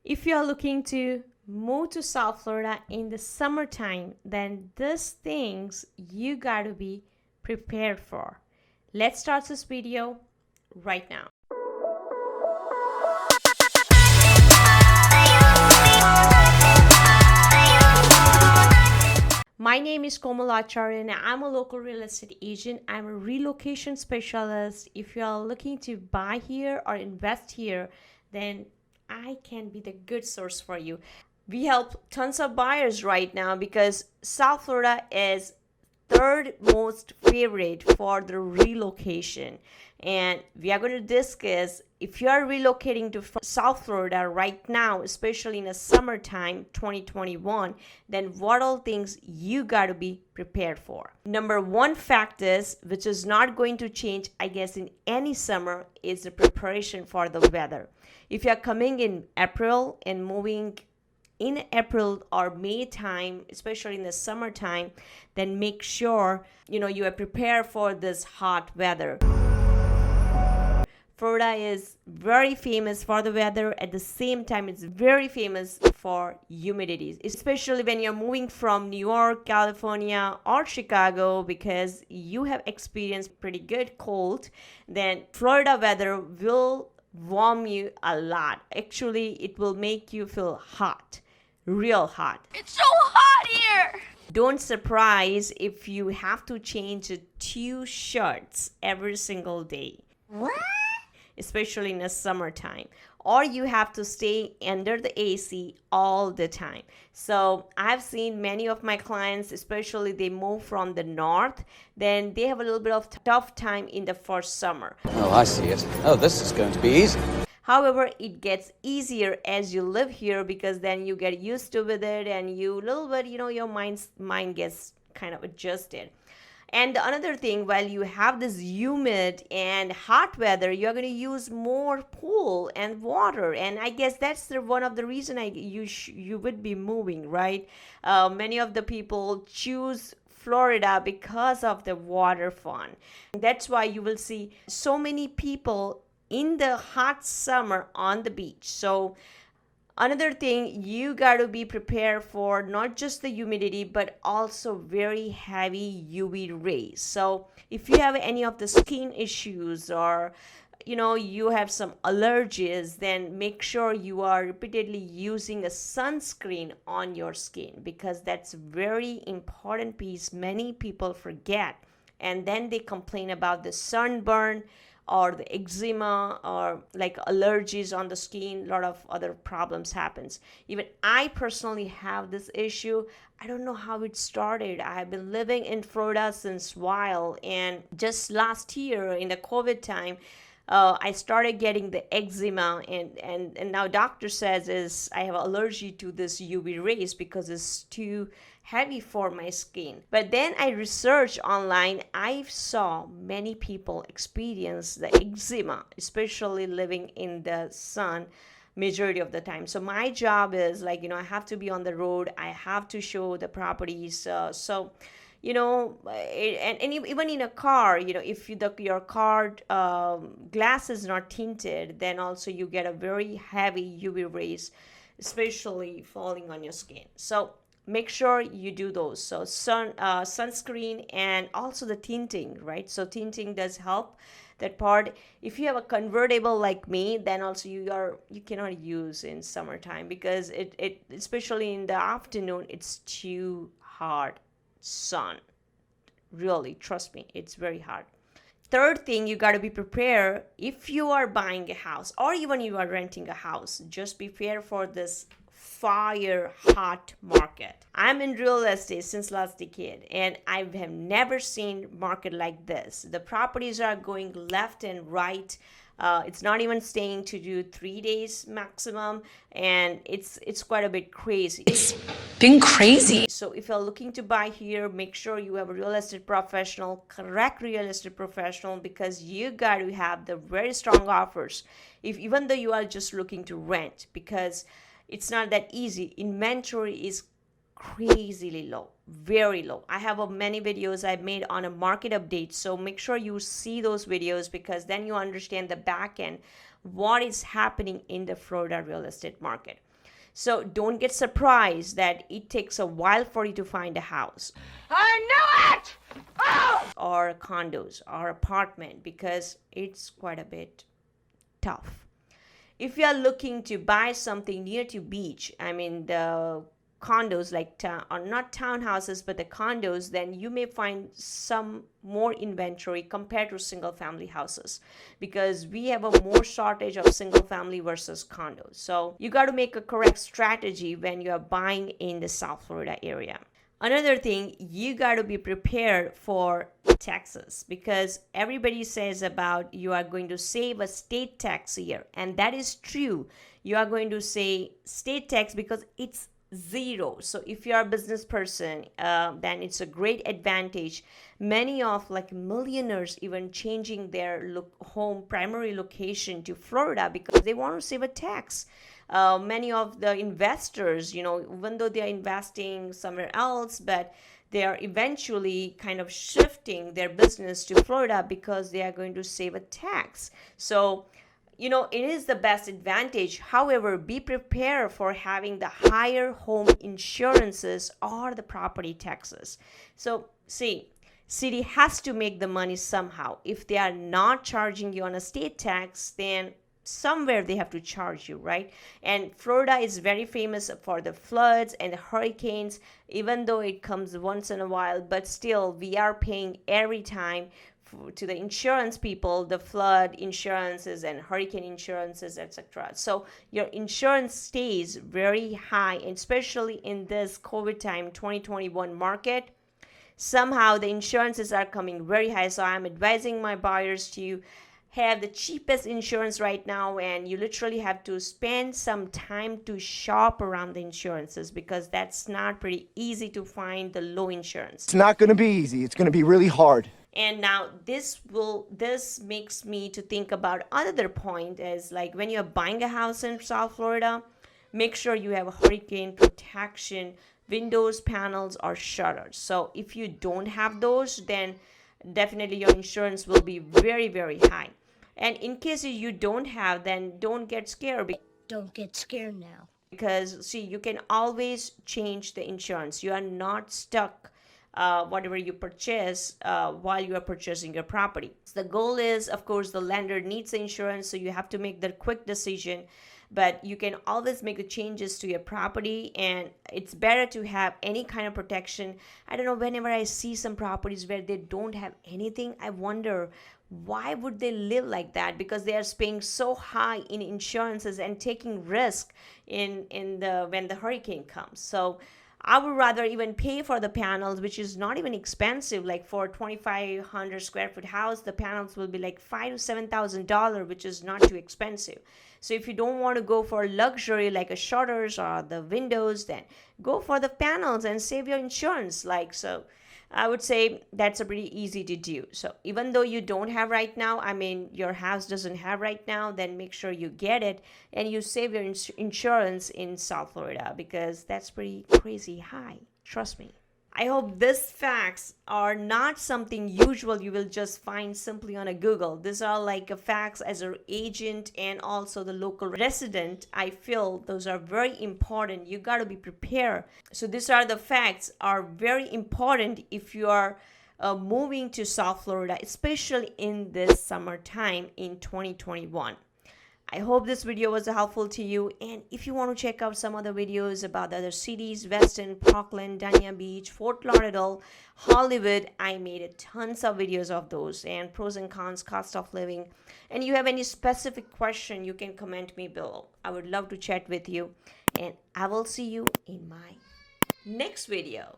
If you are looking to move to South Florida in the summertime, then these things you got to be prepared for. Let's start this video right now. My name is Komal Acharya and I'm a local real estate agent. I'm a relocation specialist. If you are looking to buy here or invest here, then I can be the good source for you. We help tons of buyers right now because South Florida is third most favorite for the relocation, and we are going to discuss if you are relocating to South Florida right now, especially in the summertime 2021, then what all things you got to be prepared for. Number one fact is, which is not going to change I guess in any summer, is the preparation for the weather. If you are coming in April and moving in April or May time, especially in the summertime, then make sure you are prepared for this hot weather. Florida is very famous for the weather. At the same time, it's very famous for humidity, especially when you're moving from New York, California, or Chicago, because you have experienced pretty good cold. Then Florida weather will warm you a lot. Actually, it will make you feel hot, real hot. It's so hot here! Don't surprise if you have to change 2 shirts every single day. What? Especially in the summertime, or you have to stay under the AC all the time. So I've seen many of my clients, especially they move from the north, then they have a little bit of tough time in the first summer. Oh, I see it. Oh, this is going to be easy. However, it gets easier as you live here, because then you get used to with it, and you little bit, your mind gets kind of adjusted. And another thing, while you have this humid and hot weather, you're going to use more pool and water. And I guess that's one of the reason you would be moving, right? Many of the people choose Florida because of the water fun. That's why you will see so many people in the hot summer on the beach. So another thing, you got to be prepared for not just the humidity, but also very heavy UV rays. So if you have any of the skin issues, or you have some allergies, then make sure you are repeatedly using a sunscreen on your skin, because that's very important piece many people forget, and then they complain about the sunburn or the eczema or like allergies on the skin. A lot of other problems happens. Even I personally have this issue. I don't know how it started. I have been living in Florida since a while, and just last year in the COVID time, I started getting the eczema, and now doctor says is I have allergy to this UV rays because it's too heavy for my skin. But then I researched online. I saw many people experience the eczema, especially living in the sun majority of the time. So my job is I have to be on the road. I have to show the properties. And even in a car, if your car glass is not tinted, then also you get a very heavy UV rays, especially falling on your skin. So make sure you do those. So sunscreen, and also the tinting, right? So tinting does help that part. If you have a convertible like me, then also you cannot use in summertime, because it especially in the afternoon, it's too hard sun. Really, trust me, it's very hard. Third thing, you got to be prepared. If you are buying a house, or even you are renting a house, just be prepared for this fire hot market. I'm in real estate since last decade, and I have never seen market like this. The properties are going left and right. It's not even staying to do 3 days maximum, and it's quite a bit crazy. It's been crazy. So if you're looking to buy here, make sure you have a real estate professional, correct real estate professional, because you got to have the very strong offers. Even though you are just looking to rent, because it's not that easy. Inventory is crazily low, very low. I have many videos I've made on a market update, so make sure you see those videos, because then you understand the back end, what is happening in the Florida real estate market. So don't get surprised that it takes a while for you to find a house. I knew it! Or condos or apartment, because it's quite a bit tough. If you are looking to buy something near to beach, I mean the condos like or not townhouses but the condos, then you may find some more inventory compared to single family houses, because we have a more shortage of single family versus condos. So you got to make a correct strategy when you are buying in the South Florida area. Another thing, you got to be prepared for taxes, because everybody says about you are going to save a state tax here, and that is true. You are going to say state tax because it's zero. So if you are a business person, then it's a great advantage. Many of like millionaires even changing their home primary location to Florida because they want to save a tax. Many of the investors, even though they are investing somewhere else, but they are eventually kind of shifting their business to Florida because they are going to save a tax. So it is the best advantage. However, be prepared for having the higher home insurances or the property taxes. So, see, city has to make the money somehow. If they are not charging you on a state tax, then somewhere they have to charge you, right? And Florida is very famous for the floods and the hurricanes, even though it comes once in a while, but still we are paying every time to the insurance people, the flood insurances and hurricane insurances, etc. So your insurance stays very high, and especially in this COVID time 2021 market, somehow the insurances are coming very high. So I'm advising my buyers to have the cheapest insurance right now, and you literally have to spend some time to shop around the insurances, because that's not pretty easy to find the low insurance. It's not going to be easy. It's going to be really hard. And now this makes me to think about another point, is like when you're buying a house in South Florida, make sure you have a hurricane protection, windows, panels, or shutters. So if you don't have those, then definitely your insurance will be very, very high. And in case you don't have, then don't get scared. Don't get scared now. Because see, you can always change the insurance. You are not stuck whatever you purchase while you are purchasing your property. So the goal is, of course, the lender needs the insurance, so you have to make the quick decision. But you can always make the changes to your property, and it's better to have any kind of protection. I don't know, whenever I see some properties where they don't have anything, I wonder why would they live like that, because they are paying so high in insurances and taking risk in the when the hurricane comes. So I would rather even pay for the panels, which is not even expensive. Like for 2,500 square foot house, the panels will be like $5,000 to $7,000, which is not too expensive. So if you don't want to go for luxury like a shutters or the windows, then go for the panels and save your insurance. So I would say that's a pretty easy to do. So even though you don't have right now, I mean, your house doesn't have right now, then make sure you get it and you save your insurance in South Florida, because that's pretty crazy high. Trust me. I hope these facts are not something usual you will just find simply on a Google. These are like facts as an agent and also the local resident. I feel those are very important. You got to be prepared. So these are the facts are very important if you are moving to South Florida, especially in this summertime in 2021. I hope this video was helpful to you, and if you want to check out some other videos about the other cities, Weston, Parkland, Dania Beach, Fort Lauderdale, Hollywood, I made tons of videos of those, and pros and cons, cost of living. And you have any specific question, you can comment me below. I would love to chat with you, and I will see you in my next video.